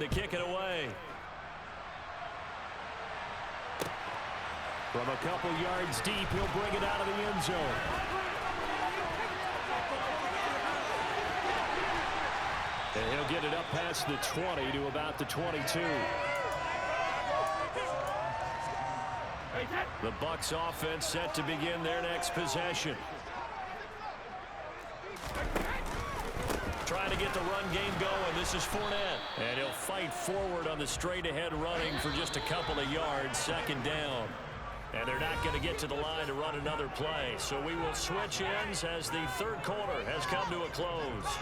to kick it away. From a couple yards deep, he'll bring it out of the end zone. And he'll get it up past the 20 to about the 22. The Bucs offense set to begin their next possession. Trying to get the run game going. This is Fournette. And he'll fight forward on the straight-ahead running for just a couple of yards. Second down. And they're not going to get to the line to run another play. So we will switch ends as the third quarter has come to a close.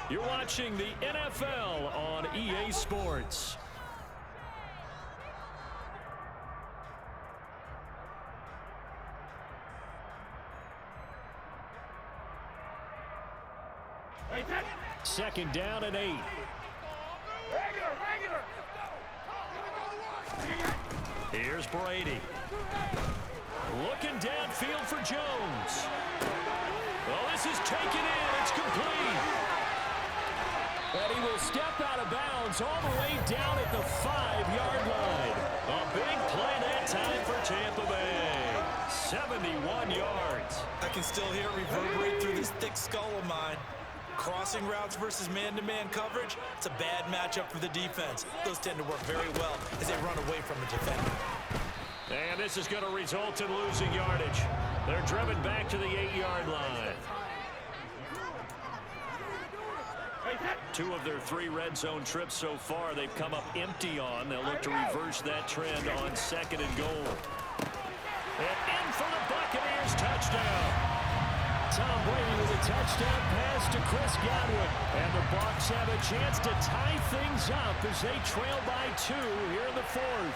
You're watching the NFL on EA Sports. Second down and 8. Here's Brady. Looking downfield for Jones. Well, this is taken in. It's complete. And he will step out of bounds all the way down at the 5-yard line. A big play that time for Tampa Bay. 71 yards. I can still hear it reverberate through this thick skull of mine. Crossing routes versus man-to-man coverage, it's a bad matchup for the defense. Those tend to work very well as they run away from a defender. And this is going to result in losing yardage. They're driven back to the 8-yard line. 2 of their 3 red zone trips so far they've come up empty on. They'll look to reverse that trend on 2nd and goal. And in for the Buccaneers, touchdown. Tom Brady with a touchdown pass to Chris Godwin. And the Bucs have a chance to tie things up as they trail by 2 here in the 4th.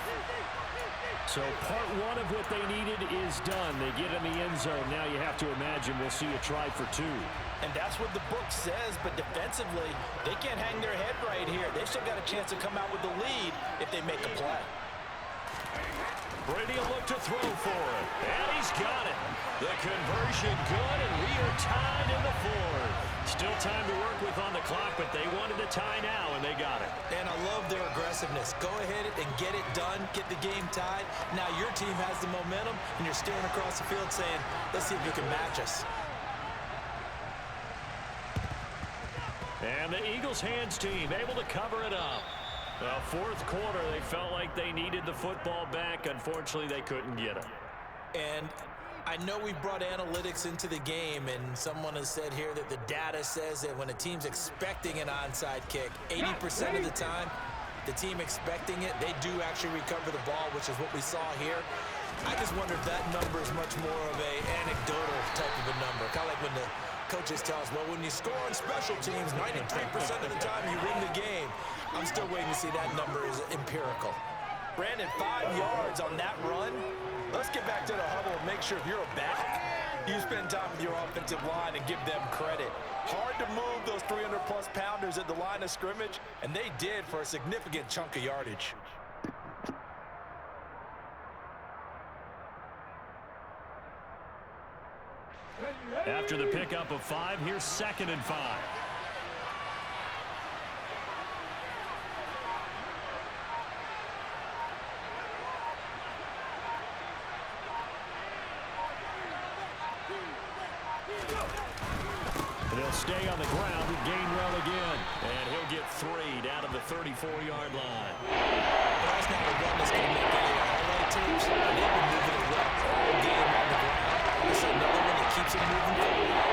So part 1 of what they needed is done. They get in the end zone. Now you have to imagine we'll see a try for 2. And that's what the book says, but defensively, they can't hang their head right here. They've still got a chance to come out with the lead if they make a play. Brady will look to throw for it. And he's got it. The conversion good, and we are tied in the 4th. Still time to work with on the clock, but they wanted to tie now, and they got it. And I love their aggressiveness. Go ahead and get it done, get the game tied. Now your team has the momentum, and you're staring across the field saying, let's see if you can match us. And the Eagles hands team able to cover it up. The 4th quarter, they felt like they needed the football back. Unfortunately, they couldn't get it. And I know we brought analytics into the game, and someone has said here that the data says that when a team's expecting an onside kick, 80% of the time, the team expecting it, they do actually recover the ball, which is what we saw here. I just wonder if that number is much more of an anecdotal type of a number. Kind of like when the coaches tell us, well, when you score on special teams, 93% of the time you win the game. I'm still waiting to see that number is empirical. Brandon, 5 yards on that run. Let's get back to the huddle and make sure if you're a back, you spend time with your offensive line and give them credit. Hard to move those 300-plus pounders at the line of scrimmage, and they did for a significant chunk of yardage. After the pickup of 5, here's 2nd and 5. He'll stay on the ground with Gainwell again. And he'll get 3 down to the 34-yard line. That's not a run that's going to make any highlight tapes. They've been moving it well all game on the ground. This is another one that keeps it moving forward.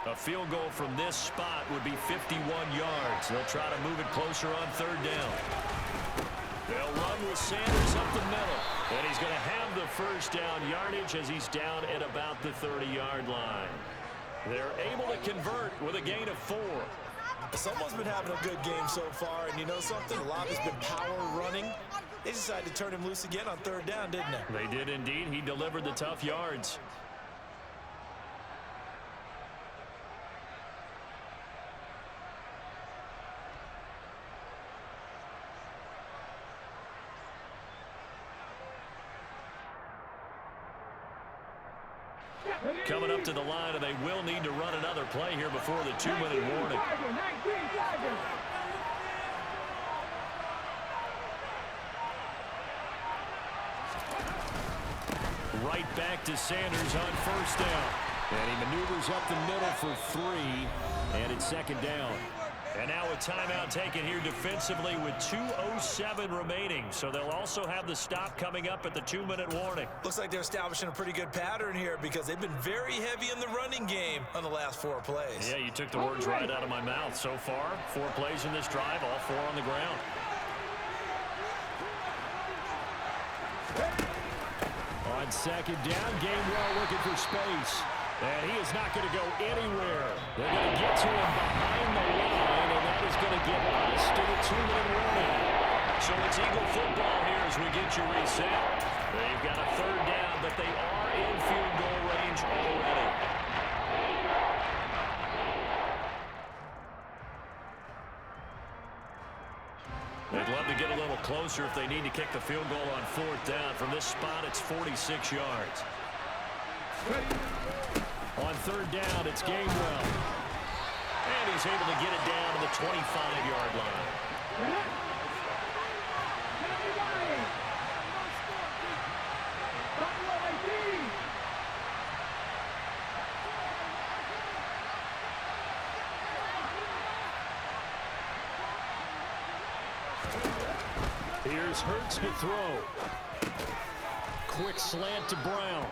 A field goal from this spot would be 51 yards. They'll try to move it closer on 3rd down. They'll run with Sanders up the middle. And he's going to have the first down yardage as he's down at about the 30-yard line. They're able to convert with a gain of 4. Someone's been having a good game so far, and you know something? A lot has been power running. They decided to turn him loose again on 3rd down, didn't they? They did indeed. He delivered the tough yards. Coming up to the line, and they will need to run another play here before the 2-minute warning. Right back to Sanders on 1st down. And he maneuvers up the middle for 3, and it's 2nd down. And now a timeout taken here defensively with 2:07 remaining. So they'll also have the stop coming up at the 2-minute warning. Looks like they're establishing a pretty good pattern here because they've been very heavy in the running game on the last 4 plays. Yeah, you took the words right out of my mouth. So far, 4 plays in this drive, all 4 on the ground. On 2nd down, Gainwell looking for space. And he is not going to go anywhere. They're going to get to him behind the line, and that is going to get us to the 2-minute warning. So it's Eagle football here as we get you reset. They've got a 3rd down, but they are in field goal range already. They'd love to get a little closer if they need to kick the field goal on 4th down. From this spot, it's 46 yards. On 3rd down, it's Gainwell. And he's able to get it down to the 25-yard line. Here's Hurts to throw. Quick slant to Brown.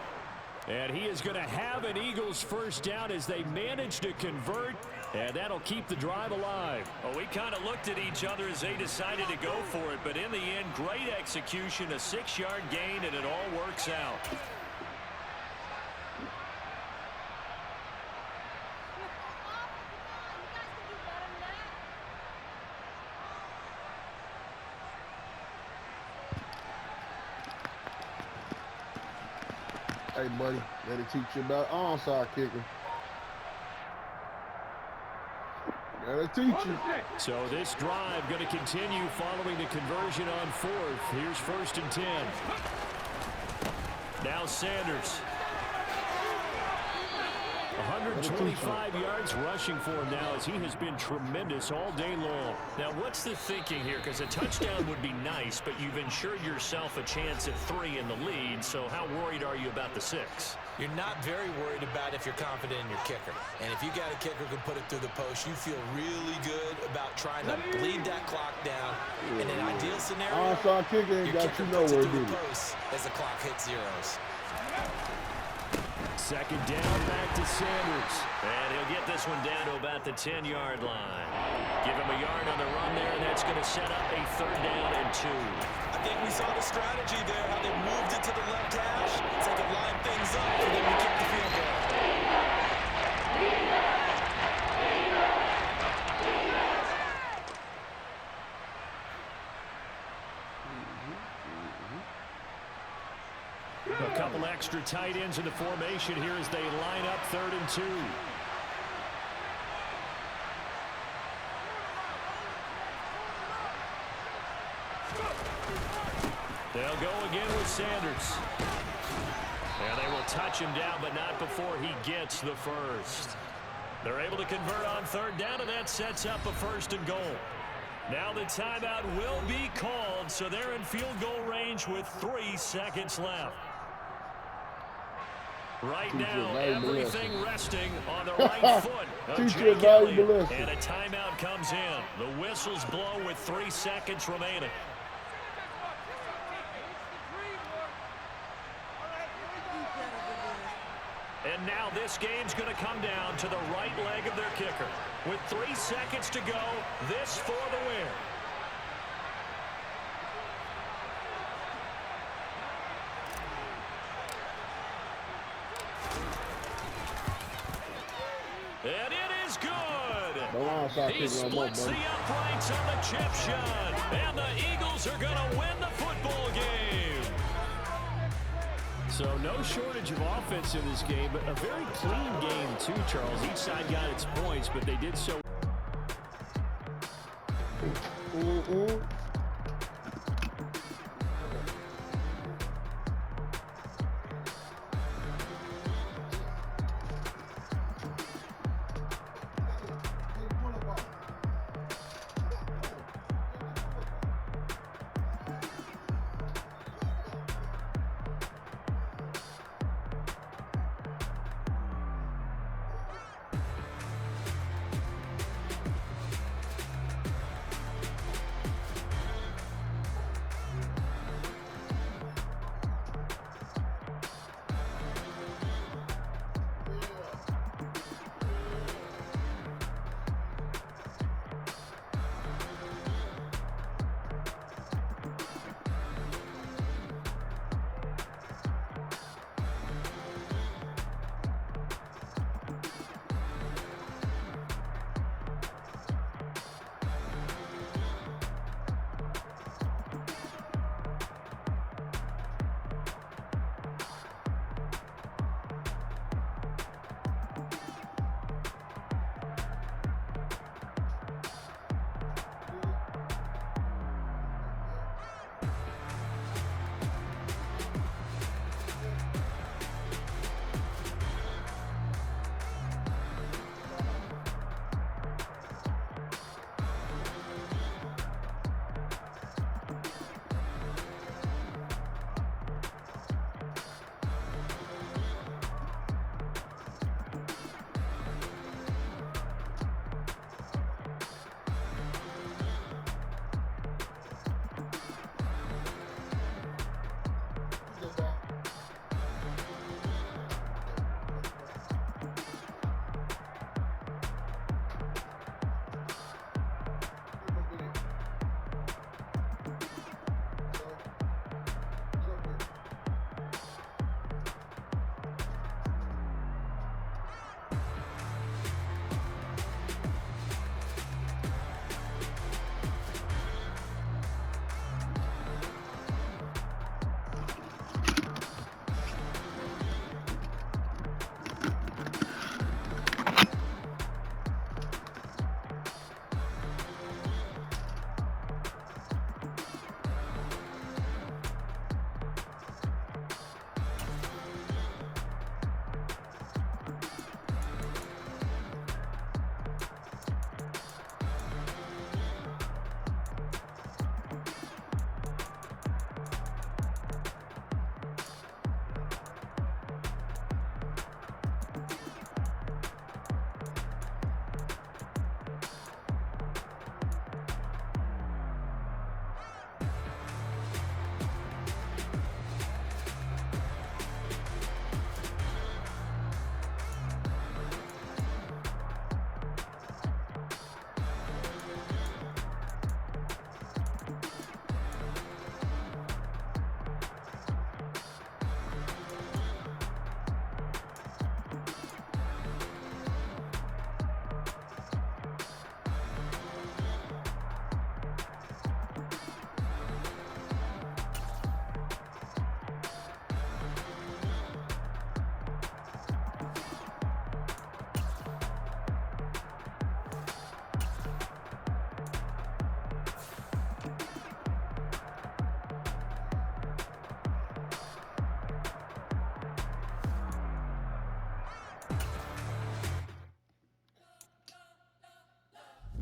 And he is going to have an Eagles 1st down as they manage to convert, and that'll keep the drive alive. Well, we kind of looked at each other as they decided to go for it, but in the end, great execution, a 6-yard gain, and it all works out. Hey, buddy, let it teach you about onside kicking. Gotta teach you. So this drive going to continue following the conversion on 4th. Here's 1st and 10. Now Sanders. 125 yards rushing for him now as he has been tremendous all day long. Now, what's the thinking here? Because a touchdown would be nice, but you've ensured yourself a chance at 3 in the lead, so how worried are you about the 6? You're not very worried about if you're confident in your kicker. And if you got a kicker who can put it through the post, you feel really good about trying to bleed that clock down. In an ideal scenario, onside kicking ain't got you nowhere, dude. As the clock hits zeros. 2nd down, back to Sanders. And he'll get this one down to about the 10-yard line. Give him a yard on the run there, and that's going to set up a 3rd down and 2. I think we saw the strategy there, how they moved it to the left hash so they could line things up for them to kick the field goal. A couple extra tight ends in the formation here as they line up 3rd and 2. They'll go again with Sanders. And they will touch him down, but not before he gets the 1st. They're able to convert on 3rd down, and that sets up a 1st and goal. Now the timeout will be called, so they're in field goal range with 3 seconds left. Right now, everything resting on the right foot of Jake Elliott. And a timeout comes in. The whistles blow with 3 seconds remaining. And now this game's going to come down to the right leg of their kicker. With 3 seconds to go, this for the win. And it is good. outside He kick no more, splits the buddy. uprights on the chip shot. And the Eagles are going to win the football game. So no shortage of offense in this game, but a very clean game too, Charles. Each side got its points, but they did so.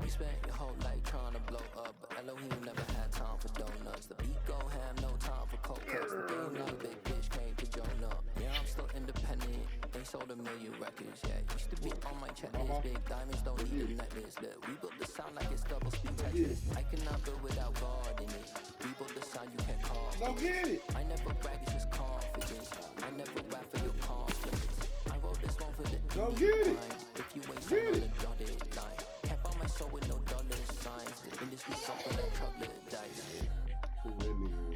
You spent your whole life trying to blow up, but Elohim never had time for donuts. The beat gon' have no time for coke cuts. The game like big bitch came to Jonah. Yeah, I'm still independent. They sold 1 million records, yeah. Used to be on my checklist. Big diamonds don't need a necklace. Look, we built the sound like it's double speed Texas. I cannot build without God in it. We built the sound you can't call. Go get it. I never brag, it's just confidence. I never rap for your confidence. I wrote this one for the Go get it. If you ain't on the dotted line. Can't find my soul with no dollar signs. The industry's something like troglodytes.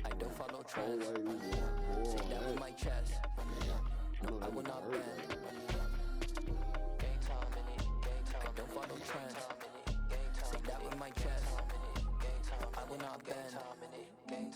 I don't follow trends. Say that with my chest. No, I will not bend. Game time in it. I don't follow trends. that with my chest. I will not bend.